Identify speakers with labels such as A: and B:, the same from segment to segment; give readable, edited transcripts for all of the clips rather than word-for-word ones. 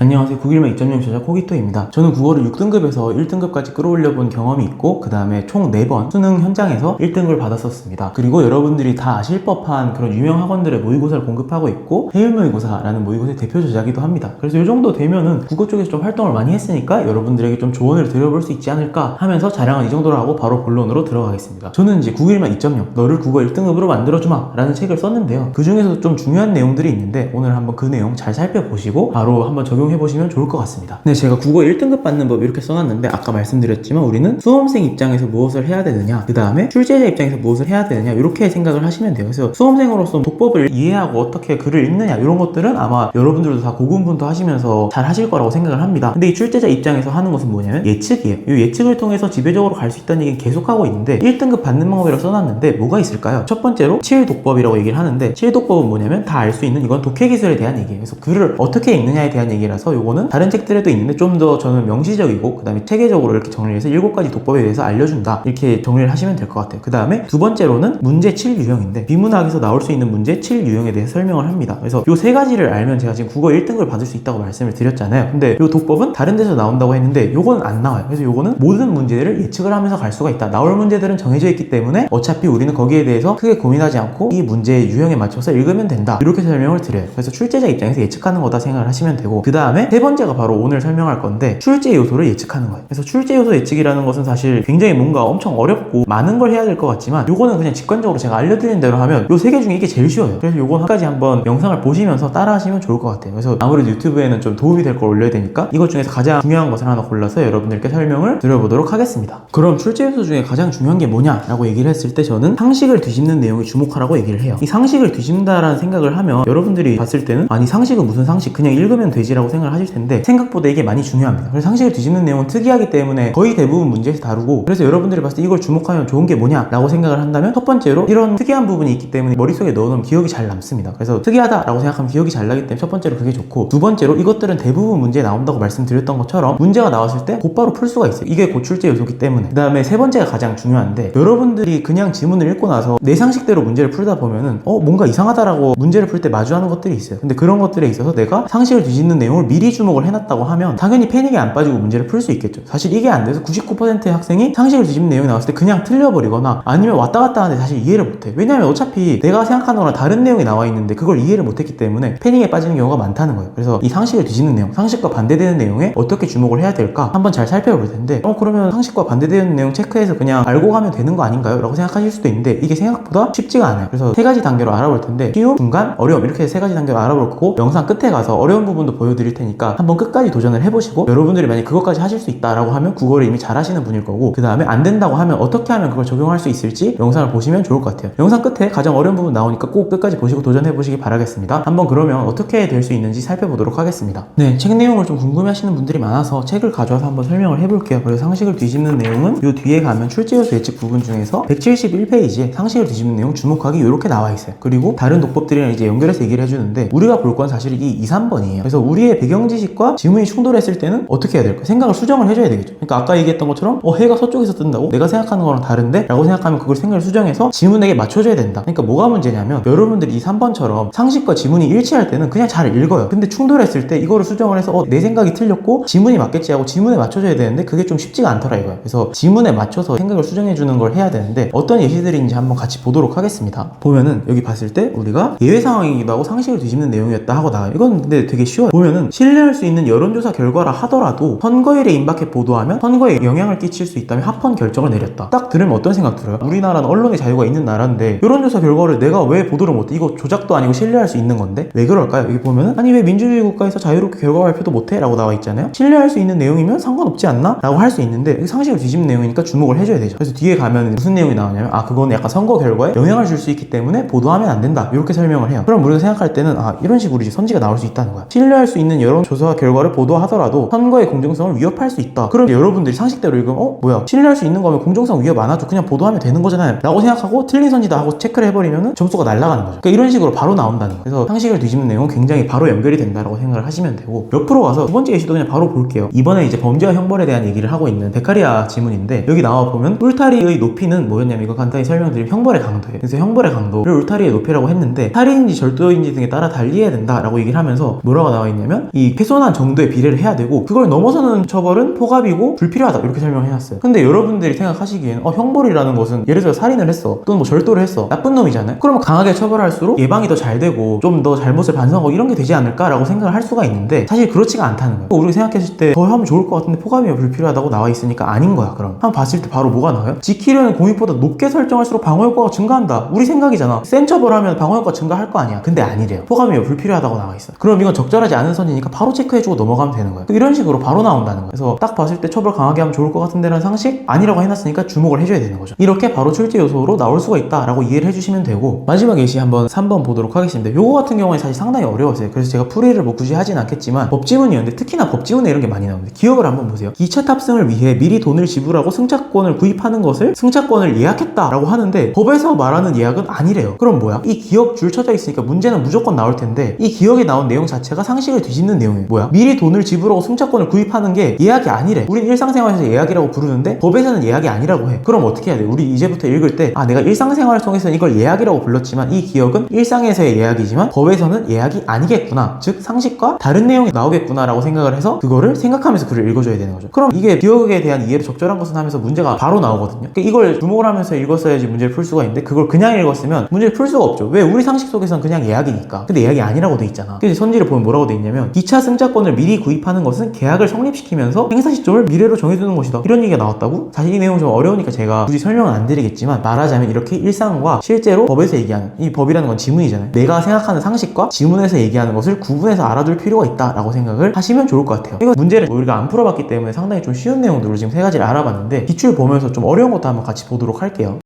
A: 안녕하세요. 9일만 2.0 저자 코기토입니다. 저는 국어를 6등급에서 1등급까지 끌어올려 본 경험이 있고 그 다음에 총 4번 수능 현장에서 1등급을 받았었습니다. 그리고 여러분들이 다 아실 법한 그런 유명 학원들의 모의고사를 공급하고 있고 해외모의고사라는 모의고사의 대표 저자기도 합니다. 그래서 이 정도 되면은 국어 쪽에서 좀 활동을 많이 했으니까 여러분들에게 좀 조언을 드려볼 수 있지 않을까 하면서 자랑은 이 정도로 하고 바로 본론으로 들어가겠습니다. 저는 이제 9일만 2.0 너를 국어 1등급으로 만들어주마 라는 책을 썼는데요. 그 중에서도 좀 중요한 내용들이 있는데 오늘 한번 그 내용 잘 살펴보시고 바로 한번 적용해보시면 좋을 것 같습니다. 네, 제가 국어 1등급 받는 법 이렇게 써놨는데 아까 말씀드렸지만 우리는 수험생 입장에서 무엇을 해야 되느냐, 그 다음에 출제자 입장에서 무엇을 해야 되느냐 이렇게 생각을 하시면 돼요. 그래서 수험생으로서 독법을 이해하고 어떻게 글을 읽느냐 이런 것들은 아마 여러분들도 다 고군분투 하시면서 잘 하실 거라고 생각을 합니다. 근데 이 출제자 입장에서 하는 것은 뭐냐면 예측이에요. 이 예측을 통해서 지배적으로 갈 수 있다는 얘기는 계속하고 있는데 1등급 받는 방법이라고 써놨는데 뭐가 있을까요? 첫 번째로 7독법이라고 얘기를 하는데 7독법은 뭐냐면 다 알 수 있는 이건 독해기술에 대한 얘기예요. 그래서 글을 어떻게 읽느냐에 대한 얘기라서 요거는 다른 책들에도 있는데 좀 더 저는 명시적이고 그 다음에 체계적으로 이렇게 정리를 해서 7가지 독법에 대해서 알려준다 이렇게 정리를 하시면 될 것 같아요. 그 다음에 두 번째로는 문제 7유형인데 비문학에서 나올 수 있는 문제 7유형에 대해서 설명을 합니다. 그래서 요 3가지를 알면 제가 지금 국어 1등급을 받을 수 있다고 말씀을 드렸잖아요. 근데 요 독법은 다른 데서 나온다고 했는데 요건 안 나와요. 그래서 요거는 모든 문제들을 예측을 하면서 갈 수가 있다. 나올 문제들은 정해져 있기 때문에 어차피 우리는 거기에 대해서 크게 고민하지 않고 이 문제의 유형에 맞춰서 읽으면 된다 이렇게 설명을 드려요. 그래서 출제자 입장에서 예측하는 거다 생각을 하시면 되고 그 다음에 세 번째가 바로 오늘 설명할 건데 출제 요소를 예측하는 거예요. 그래서 출제 요소 예측이라는 것은 사실 굉장히 뭔가 엄청 어렵고 많은 걸 해야 될 것 같지만 요거는 그냥 직관적으로 제가 알려드린 대로 하면 요 3개 중에 이게 제일 쉬워요. 그래서 요거 한 가지 한번 영상을 보시면서 따라 하시면 좋을 것 같아요. 그래서 아무래도 유튜브에는 좀 도움이 될 걸 올려야 되니까 이것 중에서 가장 중요한 것을 하나 골라서 여러분들께 설명을 드려보도록 하겠습니다. 그럼 출제 요소 중에 가장 중요한 게 뭐냐라고 얘기를 했을 때 저는 상식을 뒤집는 내용에 주목하라고 얘기를 해요. 이 상식을 뒤집는다라는 생각을 하면 여러분들이 봤을 때는 아니 상식은 무슨 상식 그냥 읽으면 되지라고 생각을 하실 텐데 생각보다 이게 많이 중요합니다. 그래서 상식을 뒤집는 내용은 특이하기 때문에 거의 대부분 문제에서 다루고 그래서 여러분들이 봤을 때 이걸 주목하면 좋은 게 뭐냐라고 생각을 한다면 첫 번째로 이런 특이한 부분이 있기 때문에 머릿속에 넣어놓으면 기억이 잘 남습니다. 그래서 특이하다라고 생각하면 기억이 잘 나기 때문에 첫 번째로 그게 좋고 두 번째로 이것들은 대부분 문제에 나온다고 말씀드렸던 것처럼 문제가 나왔을 때 곧바로 풀 수가 있어요. 이게 곧 출제 요소이기 때문에. 그 다음에 세 번째가 가장 중요한데 여러분들이 그냥 지문을 읽고 나서 내 상식대로 문제를 풀다 보면은 뭔가 이상하다라고 문제를 풀 때 마주하는 것들이 있어요. 근데 그런 것들에 있어서 내가 상식을 뒤집는 내용을 미리 주목을 해놨다고 하면 당연히 패닉에 안 빠지고 문제를 풀 수 있겠죠. 사실 이게 안 돼서 99%의 학생이 상식을 뒤집는 내용이 나왔을 때 그냥 틀려버리거나 아니면 왔다 갔다 하는데 사실 이해를 못해. 왜냐하면 어차피 내가 생각하는 거랑 다른 내용이 나와 있는데 그걸 이해를 못했기 때문에 패닉에 빠지는 경우가 많다는 거예요. 그래서 이 상식을 뒤집는 내용, 상식과 반대되는 내용에 어떻게 주목을 해야 될까 한번 잘 살펴볼 텐데 그러면 상식과 반대되는 내용 체크해서 그냥 알고 가면 되는 거 아닌가요? 라고 생각하실 수도 있는데 이게 생각보다 쉽지가 않아요. 그래서 3가지 단계로 알아볼 텐데 쉬움, 중간, 어려움 이렇게 3가지 단계로 알아볼 거고 영상 끝에 가서 어려운 부분도 보여드릴 테니까 한번 끝까지 도전을 해보시고 여러분들이 만약 그것까지 하실 수 있다라고 하면 국어를 이미 잘 하시는 분일 거고 그 다음에 안 된다고 하면 어떻게 하면 그걸 적용할 수 있을지 영상을 보시면 좋을 것 같아요. 영상 끝에 가장 어려운 부분 나오니까 꼭 끝까지 보시고 도전해보시기 바라겠습니다. 한번 그러면 어떻게 될 수 있는지 살펴보도록 하겠습니다. 네, 책 내용을 좀 궁금해하시는 분들이 많아서 책을 가져와서 한번 설명을 해볼게요. 그래서 상식을 뒤집는 내용은 요 뒤에 가면 출제요소 예측 부분 중에서 171페이지에 상식을 뒤집는 내용 주목하기 이렇게 나와 있어요. 그리고 다른 독법들이랑 이제 연결해서 얘기를 해주는데 우리가 볼 건 사실 이 2, 3번이에요. 그래서 우리의 배경 지식과 지문이 충돌했을 때는 어떻게 해야 될까? 생각을 수정을 해줘야 되겠죠. 그러니까 아까 얘기했던 것처럼 해가 서쪽에서 뜬다고? 내가 생각하는 거랑 다른데? 라고 생각하면 그걸 생각을 수정해서 지문에게 맞춰줘야 된다. 그러니까 뭐가 문제냐면 여러분들이 이 3번처럼 상식과 지문이 일치할 때는 그냥 잘 읽어요. 근데 충돌했을 때 이거를 수정을 해서 내 생각이 틀렸고 지문이 맞겠지 하고 지문에 맞춰줘야 되는데 그게 좀 쉽지가 않더라 이거예요. 그래서 지문에 맞춰서 생각을 수정해주는 걸 해야 되는데 어떤 예시들인지 한번 같이 보도록 하겠습니다. 보면은 여기 봤을 때 우리가 예외 상황이기도 하고 상식을 뒤집는 내용이었다 하고 나와요. 이건 근데 되게 쉬워요. 보면은 신뢰할 수 있는 여론조사 결과라 하더라도 선거일에 임박해 보도하면 선거에 영향을 끼칠 수 있다면 합헌 결정을 내렸다. 딱 들으면 어떤 생각 들어요? 우리나라는 언론의 자유가 있는 나라인데 여론조사 결과를 내가 왜 보도를 못해? 이거 조작도 아니고 신뢰할 수 있는 건데 왜 그럴까요? 여기 보면은 아니 왜 민주주의 국가에서 자유롭게 결과 발표도 못해? 라고 나와 있잖아요. 신뢰할 수 있는 내용이면 상관없지 않나? 라고 할 수 있는데 상식을 뒤집는 내용이니까 주목을 해줘야 되죠. 그래서 뒤에 가면 무슨 내용이 나오냐면 그거는 약간 선거 결과에 영향을 줄 수 있기 때문에 보도하면 안 된다 이렇게 설명을 해요. 그럼 우리가 생각할 때는 이런 식으로 이제 선지가 나올 수 있다는 거야. 신뢰할 수 있는 여론조사 결과를 보도하더라도 선거의 공정성을 위협할 수 있다. 그럼 여러분들이 상식대로 읽으면 뭐야 신뢰할 수 있는 거면 공정성 위협 안 하죠. 그냥 보도하면 되는 거잖아요 라고 생각하고 틀린 선지다 하고 체크를 해버리면 점수가 날아가는 거죠. 그러니까 이런 식으로 바로 나온다는 거예요. 그래서 상식을 뒤집는 내용은 굉장히 바로 연결이 된다라고 생각을 하시면 되고 옆으로 가서 두 번째 예시도 그냥 바로 볼게요. 이번에 이제 범죄와 형벌에 대한 얘기를 하고 있는 베카리아 지문인데 여기 나와 보면 울타리의 높이는 뭐였냐면 이거 간단히 설명드리면 형벌의 강도예요. 그래서 형벌의 강도를 울타리의 높이라고 했는데 살인인지 절도인지 등에 따라 달리해야 된다라고 얘기를 하면서 뭐라고 나와 있냐면 이 훼손한 정도의 비례를 해야 되고 그걸 넘어서는 처벌은 포갑이고 불필요하다 이렇게 설명해놨어요. 근데 여러분들이 생각하시기에는 형벌이라는 것은 예를 들어 살인을 했어 또는 뭐 절도를 했어 나쁜 놈이잖아요. 그러면 강하게 처벌할수록 예방이 더 잘 되고 좀 더 잘못을 반성하고 이런 게 되지 않을까라고 생각을 할 수가 있는데 사실 그렇지가 않다는 거예요. 우리가 생각했을 때 더 하면 좋을 것 같은데 포갑이면 불필요하다고 나와 있으니까 아닌 거야. 그럼 한번 봤을 때 바로 뭐가 나와요? 지키려는 공익보다 높게 설정할수록 방어효과가 증가한다. 우리 생각이잖아. 센 처벌하면 방어효과 증가할 거 아니야. 근데 아니래요. 포갑이면 불필요하다고 나와 있어. 그럼 이건 적절하지 않은 선이니까 바로 체크해주고 넘어가면 되는 거예요. 이런 식으로 바로 나온다는 거예요. 그래서 딱 봤을 때 처벌 강하게 하면 좋을 것 같은데 라는 상식 아니라고 해놨으니까 주목을 해줘야 되는 거죠. 이렇게 바로 출제 요소로 나올 수가 있다라고 이해를 해주시면 되고 마지막 예시 한번 3번 보도록 하겠습니다. 요거 같은 경우에 사실 상당히 어려웠어요. 그래서 제가 풀이를 뭐 굳이 하진 않겠지만 법지문이었는데 특히나 법지문에 이런 게 많이 나옵니다. 기억을 한번 보세요. 기차 탑승을 위해 미리 돈을 지불하고 승차권을 구입하는 것을 승차권을 예약했다라고 하는데 법에서 말하는 예약은 아니래요. 그럼 뭐야? 이 기억 줄 쳐져 있으니까 문제는 무조건 나올 텐데 이 기억에 나온 내용 자체가 상식을 뒤집는 내용이에요. 뭐야? 미리 돈을 지불하고 승차권을 구입하는 게 예약이 아니래. 우린 일상생활에서 예약이라고 부르는데 법에서는 예약이 아니라고 해. 그럼 어떻게 해야 돼? 우리 이제부터 읽을 때 내가 일상생활을 통해서는 이걸 예약이라고 불렀지만 이 기억은 일상에서의 예약이지만 법에서는 예약이 아니겠구나. 즉 상식과 다른 내용이 나오겠구나 라고 생각을 해서 그거를 생각하면서 글을 읽어줘야 되는 거죠. 그럼 이게 기억에 대한 이해를 적절한 것은 하면서 문제가 바로 나오거든요. 그러니까 이걸 주목을 하면서 읽었어야지 문제를 풀 수가 있는데 그걸 그냥 읽었으면 문제를 풀 수가 없죠. 왜? 우리 상식 속에서는 그냥 예약이니까. 근데 예약이 아니라고 돼 있잖아. 그래서 선지를 보면 뭐라고 돼 있냐면 기차 승차권을 미리 구입하는 것은 계약을 성립시키면서 행사 시점을 미래로 정해두는 것이다. 이런 얘기가 나왔다고? 사실 이 내용 좀 어려우니까 제가 굳이 설명은 안 드리겠지만 말하자면 이렇게 일상과 실제로 법에서 얘기하는 이 법이라는 건 지문이잖아요. 내가 생각하는 상식과 지문에서 얘기하는 것을 구분해서 알아둘 필요가 있다라고 생각을 하시면 좋을 것 같아요. 이거 문제를 우리가 안 풀어봤기 때문에 상당히 좀 쉬운 내용들로 지금 3가지를 알아봤는데 기출 보면서 좀 어려운 것도 한번 같이 보도록 할게요.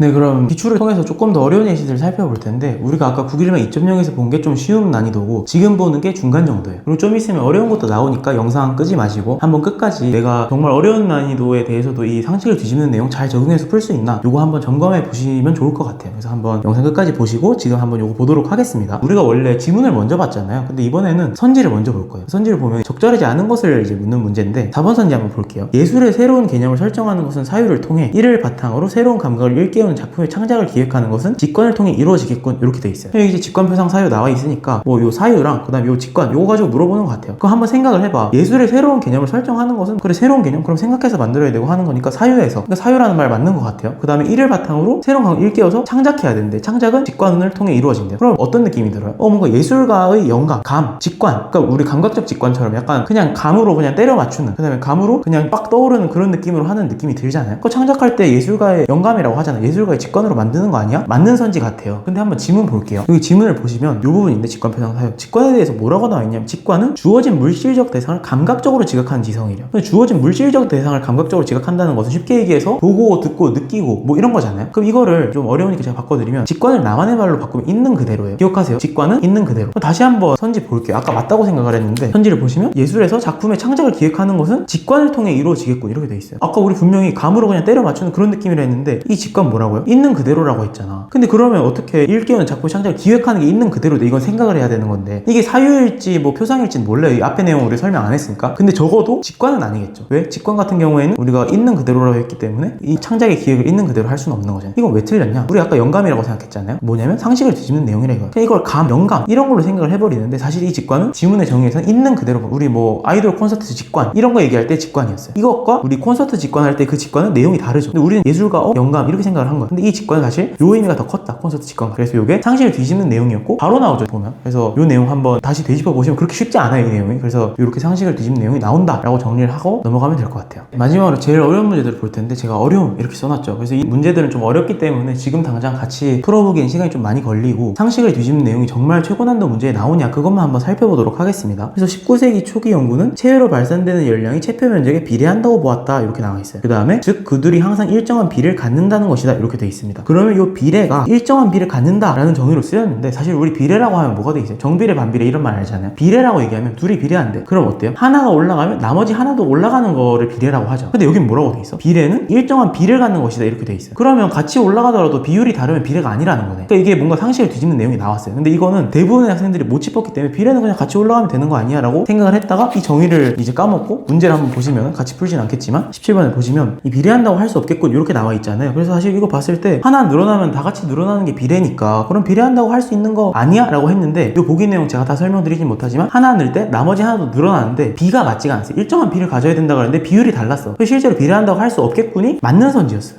A: 네, 그럼 기출을 통해서 조금 더 어려운 예시들을 살펴볼 텐데 우리가 아까 9일만 2.0에서 본 게 좀 쉬운 난이도고 지금 보는 게 중간 정도예요. 그리고 좀 있으면 어려운 것도 나오니까 영상 끄지 마시고 한번 끝까지 내가 정말 어려운 난이도에 대해서도 이 상식을 뒤집는 내용 잘 적응해서 풀 수 있나 요거 한번 점검해 보시면 좋을 것 같아요. 그래서 한번 영상 끝까지 보시고 지금 한번 요거 보도록 하겠습니다. 우리가 원래 지문을 먼저 봤잖아요. 근데 이번에는 선지를 먼저 볼 거예요. 선지를 보면 적절하지 않은 것을 이제 묻는 문제인데 4번 선지 한번 볼게요. 예술의 새로운 개념을 설정하는 것은 사유를 통해 이를 바탕으로 새로운 감각을 일깨우는 작품의 창작을 기획하는 것은 직관을 통해 이루어지겠군 이렇게 돼 있어요. 여기 이제 직관표상 사유 나와 있으니까 뭐 요 사유랑 그 다음에 요 직관 요거 가지고 물어보는 것 같아요. 그거 한번 생각을 해봐. 예술의 새로운 개념을 설정하는 것은 그래 새로운 개념? 그럼 생각해서 만들어야 되고 하는 거니까 사유에서 그러니까 사유라는 말 맞는 것 같아요. 그 다음에 이를 바탕으로 새로운 감각을 일깨워서 창작해야 되는데 창작은 직관을 통해 이루어진대요. 그럼 어떤 느낌이 들어요? 뭔가 예술가의 영감, 감, 직관 그러니까 우리 감각적 직관처럼 약간 그냥 감으로 그냥 때려 맞추는 그 다음에 감으로 그냥 빡 떠오르는 그런 느낌으로 하는 느낌이 들잖아요. 그 창작할 때 예술가의 영감이라고 하잖아요. 예술가의 직관으로 만드는 거 아니야? 맞는 선지 같아요. 근데 한번 지문 볼게요. 여기 지문을 보시면 요 부분인데 직관표상 사유 직관에 대해서 뭐라고 나와 있냐면 직관은 주어진 물질적 대상을 감각적으로 지각하는 지성이래요. 근데 주어진 물질적 대상을 감각적으로 지각한다는 것은 쉽게 얘기해서 보고 듣고 느끼고 뭐 이런 거잖아요. 그럼 이거를 좀 어려우니까 제가 바꿔드리면 직관을 나만의 말로 바꾸면 있는 그대로예요. 기억하세요. 직관은 있는 그대로. 다시 한번 선지 볼게요. 아까 맞다고 생각을 했는데 선지를 보시면 예술에서 작품의 창작을 기획하는 것은 직관을 통해 이루어지겠군 이렇게 돼 있어요. 아까 우리 분명히 감으로 그냥 때려 맞추는 그런 느낌이라 했는데 이 직관 뭐라고요? 있는 그대로라고 했잖아. 근데 그러면 어떻게 일깨우는 작품 창작을 기획하는 게 있는 그대로인데 이건 생각을 해야 되는 건데 이게 사유일지 뭐 표상일지는 몰라요. 이 앞에 내용 우리 설명 안 했으니까. 근데 적어도 직관은 아니겠죠. 왜? 직관 같은 경우에는 우리가 있는 그대로라고 했기 때문에 이 창작의 기획을 있는 그대로 할 수는 없는 거잖아요. 이건 왜 틀렸냐? 우리 아까 영감이라고 생각했잖아요. 뭐냐면 상식을 뒤집는 내용이라 이거예요. 그냥 이걸 감, 영감 이런 걸로 생각을 해버리는데 사실 이 직관은 지문의 정의에서는 있는 그대로 우리 뭐 아이돌 콘서트 직관 이런 거 얘기할 때 직관이었어요. 이것과 우리 콘서트 직관할 때 그 직관은 내용이 다르죠. 근데 우리는 예술가 영감 이렇게 생각을 한 거예요. 근데 이 직관은 사실 요 의미가 더 컸다. 콘서트 직관. 그래서 이게 상식을 뒤집는 내용이었고 바로 나오죠 보면. 그래서 요 내용 한번 다시 되짚어 보시면 그렇게 쉽지 않아요 이 내용이. 그래서 이렇게 상식을 뒤집는 내용이 나온다 라고 정리를 하고 넘어가면 될 것 같아요. 마지막으로 제일 어려운 문제들을 볼 텐데 제가 어려움 이렇게 써놨죠. 그래서 이 문제들은 좀 어렵기 때문에 지금 당장 같이 풀어보기엔 시간이 좀 많이 걸리고 상식을 뒤집는 내용이 정말 최고 난도 문제에 나오냐 그것만 한번 살펴보도록 하겠습니다. 그래서 19세기 초기 연구는 체외로 발산되는 열량이 체표 면적에 비례한다고 보았다 이렇게 나와 있어요. 그 다음에 즉 그들이 항상 일정한 비례를 갖는다는 것이다 이렇게 돼 있습니다. 그러면 이 비례가 일정한 비례를 갖는다 라는 정의로 쓰였는데 사실 우리 비례라고 하면 뭐가 돼 있어요? 정비례 반비례 이런 말 알잖아요. 비례라고 얘기하면 둘이 비례한대. 그럼 어때요? 하나가 올라가면 나머지 하나도 올라가는 거를 비례라고 하죠. 근데 여긴 뭐라고 돼 있어? 비례는 일정한 비례를 갖는 것이다 이렇게 돼 있어요. 그러면 같이 올라가더라도 비율이 다르면 비례가 아니라는 거네. 그러니까 이게 뭔가 상식을 뒤집는 내용이 나왔어요. 근데 이거는 대부분의 학생들이 못 짚었기 때문에 비례는 그냥 같이 올라가면 되는 거 아니야 라고 생각을 했다가 이 정의를 이제 까먹고 문제를 한번 보시면 같이 풀진 않겠지만 17번을 보시면 이 비례한다고 할 수 없겠군 이렇게 나와 있잖아요. 그래서 사실 이거 이거 봤을 때 하나 늘어나면 다 같이 늘어나는 게 비례니까 그럼 비례한다고 할 수 있는 거 아니야? 라고 했는데 이 보기 내용 제가 다 설명드리진 못하지만 하나 늘 때 나머지 하나도 늘어나는데 비가 맞지가 않았어요. 일정한 비를 가져야 된다고 하는데 비율이 달랐어. 실제로 비례한다고 할 수 없겠군이 맞는 선지였어요.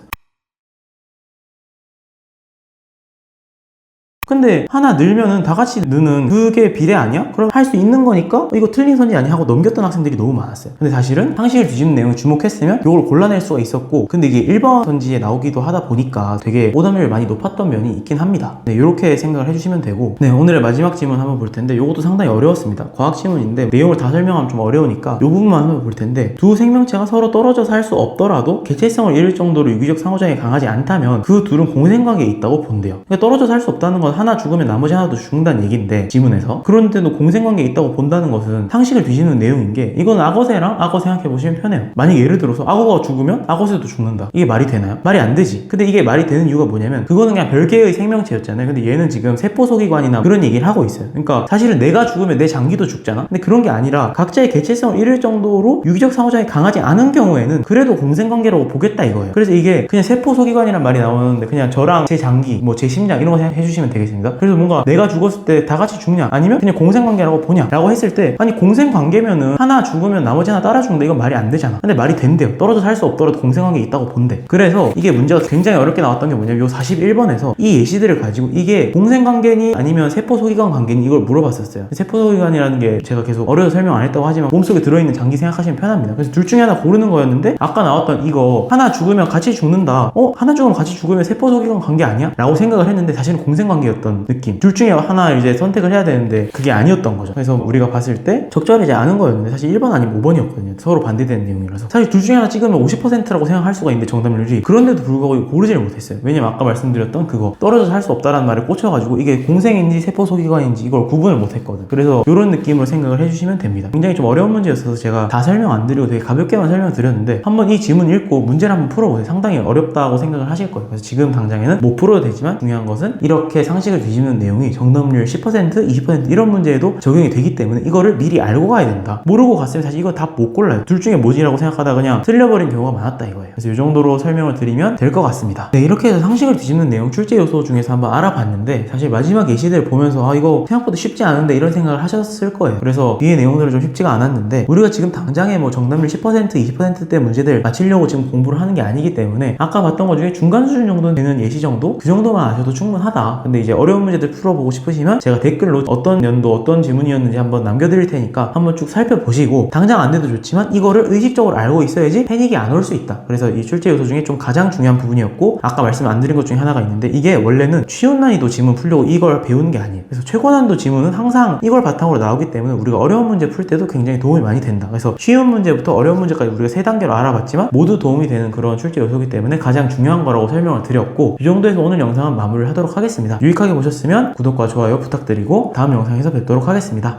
A: 근데 하나 늘면은 다 같이 느는 그게 비례 아니야? 그럼 할 수 있는 거니까 이거 틀린 선지 아니야? 하고 넘겼던 학생들이 너무 많았어요. 근데 사실은 상식을 뒤집는 내용을 주목했으면 이걸 골라낼 수가 있었고, 근데 이게 1번 선지에 나오기도 하다 보니까 되게 오답률이 많이 높았던 면이 있긴 합니다. 네, 이렇게 생각을 해주시면 되고, 네, 오늘의 마지막 질문 한번 볼 텐데 이것도 상당히 어려웠습니다. 과학 질문인데 내용을 다 설명하면 좀 어려우니까 이 부분만 한번 볼 텐데, 두 생명체가 서로 떨어져 살 수 없더라도 개체성을 잃을 정도로 유기적 상호작용이 강하지 않다면 그 둘은 공생관계에 있다고 본대요. 그러니까 떨어져 살 수 없다는 건 하나 죽으면 나머지 하나도 죽는다는 얘기인데, 지문에서 그런데도 공생관계에 있다고 본다는 것은 상식을 뒤집는 내용인 게, 이건 악어새랑 악어 생각해보시면 편해요. 만약에 예를 들어서 악어가 죽으면 악어새도 죽는다. 이게 말이 되나요? 말이 안 되지. 근데 이게 말이 되는 이유가 뭐냐면 그거는 그냥 별개의 생명체였잖아요. 근데 얘는 지금 세포소기관이나 그런 얘기를 하고 있어요. 그러니까 사실은 내가 죽으면 내 장기도 죽잖아. 근데 그런 게 아니라 각자의 개체성을 잃을 정도로 유기적 상호작용이 강하지 않은 경우에는 그래도 공생관계라고 보겠다 이거예요. 그래서 이게 그냥 세포소기관이란 말이 나오는데 그냥 저랑 제 장기, 뭐 제 심장 이런 거 생각해 주시면 되겠습니다. 그래서 뭔가 내가 죽었을 때 다 같이 죽냐 아니면 그냥 공생관계라고 보냐 라고 했을 때, 아니 공생관계면은 하나 죽으면 나머지 하나 따라 죽는다, 이건 말이 안 되잖아. 근데 말이 된대요. 떨어져 살 수 없더라도 공생관계에 있다고 본대. 그래서 이게 문제가 굉장히 어렵게 나왔던 게 뭐냐면 요 41번에서 이 예시들을 가지고 이게 공생관계니 아니면 세포소기관 관계니 이걸 물어봤었어요. 세포소기관이라는 게 제가 계속 어려서 설명 안 했다고 하지만 몸속에 들어있는 장기 생각하시면 편합니다. 그래서 둘 중에 하나 고르는 거였는데, 아까 나왔던 이거 하나 죽으면 같이 죽는다, 하나 죽으면 같이 죽으면 세포소기관 관계 아니야? 라고 생각을 했는데 사실은 공생관계였던 느낌. 둘 중에 하나 이제 선택을 해야 되는데 그게 아니었던 거죠. 그래서 우리가 봤을 때 적절하지 않은 거였는데 사실 1번 아니면 5번이었거든요. 서로 반대되는 내용이라서 사실 둘 중에 하나 찍으면 50%라고 생각할 수가 있는데 정답률이, 그런데도 불구하고 이거 고르지를 못했어요. 왜냐면 아까 말씀드렸던 그거 떨어져서 살 수 없다라는 말에 꽂혀가지고 이게 공생인지 세포소기관인지 이걸 구분을 못했거든. 그래서 이런 느낌으로 생각을 해주시면 됩니다. 굉장히 좀 어려운 문제였어서 제가 다 설명 안 드리고 되게 가볍게만 설명드렸는데, 한번 이 지문 읽고 문제를 한번 풀어보세요. 상당히 어렵다고 생각을 하실 거예요. 그래서 지금 당장에는 못 풀어도 되지만 중요한 것은 이렇게 상식을 뒤집는 내용이 정답률 10%, 20% 이런 문제에도 적용이 되기 때문에 이거를 미리 알고 가야 된다. 모르고 갔으면 사실 이거 답 못 골라요. 둘 중에 뭐지라고 생각하다 그냥 틀려버린 경우가 많았다 이거예요. 그래서 이 정도로 설명을 드리면 될 것 같습니다. 네, 이렇게 해서 상식을 뒤집는 내용 출제 요소 중에서 한번 알아봤는데, 사실 마지막 예시들 보면서 이거 생각보다 쉽지 않은데 이런 생각을 하셨을 거예요. 그래서 뒤에 내용들은 좀 쉽지가 않았는데, 우리가 지금 당장에 뭐 정답률 10%, 20%대 문제들 맞히려고 지금 공부를 하는 게 아니기 때문에 아까 봤던 것 중에 중간 수준 정도 되는 예시 정도? 그 정도만 아셔도 충분하다. 근데 이제 어려운 문제들 풀어보고 싶으시면 제가 댓글로 어떤 연도 어떤 지문이었는지 한번 남겨드릴 테니까 한번 쭉 살펴보시고, 당장 안 돼도 좋지만 이거를 의식적으로 알고 있어야지 패닉이 안 올 수 있다. 그래서 이 출제 요소 중에 좀 가장 중요한 부분이었고, 아까 말씀 안 드린 것 중에 하나가 있는데, 이게 원래는 쉬운 난이도 지문 풀려고 이걸 배우는 게 아니에요. 그래서 최고 난이도 지문은 항상 이걸 바탕으로 나오기 때문에 우리가 어려운 문제 풀 때도 굉장히 도움이 많이 된다. 그래서 쉬운 문제부터 어려운 문제까지 우리가 3단계로 알아봤지만 모두 도움이 되는 그런 출제 요소이기 때문에 가장 중요한 거라고 설명을 드렸고, 이 정도에서 오늘 영상은 마무리를 하도록 하겠습니다. 유익하게 보셨으면 구독과 좋아요 부탁드리고 다음 영상에서 뵙도록 하겠습니다.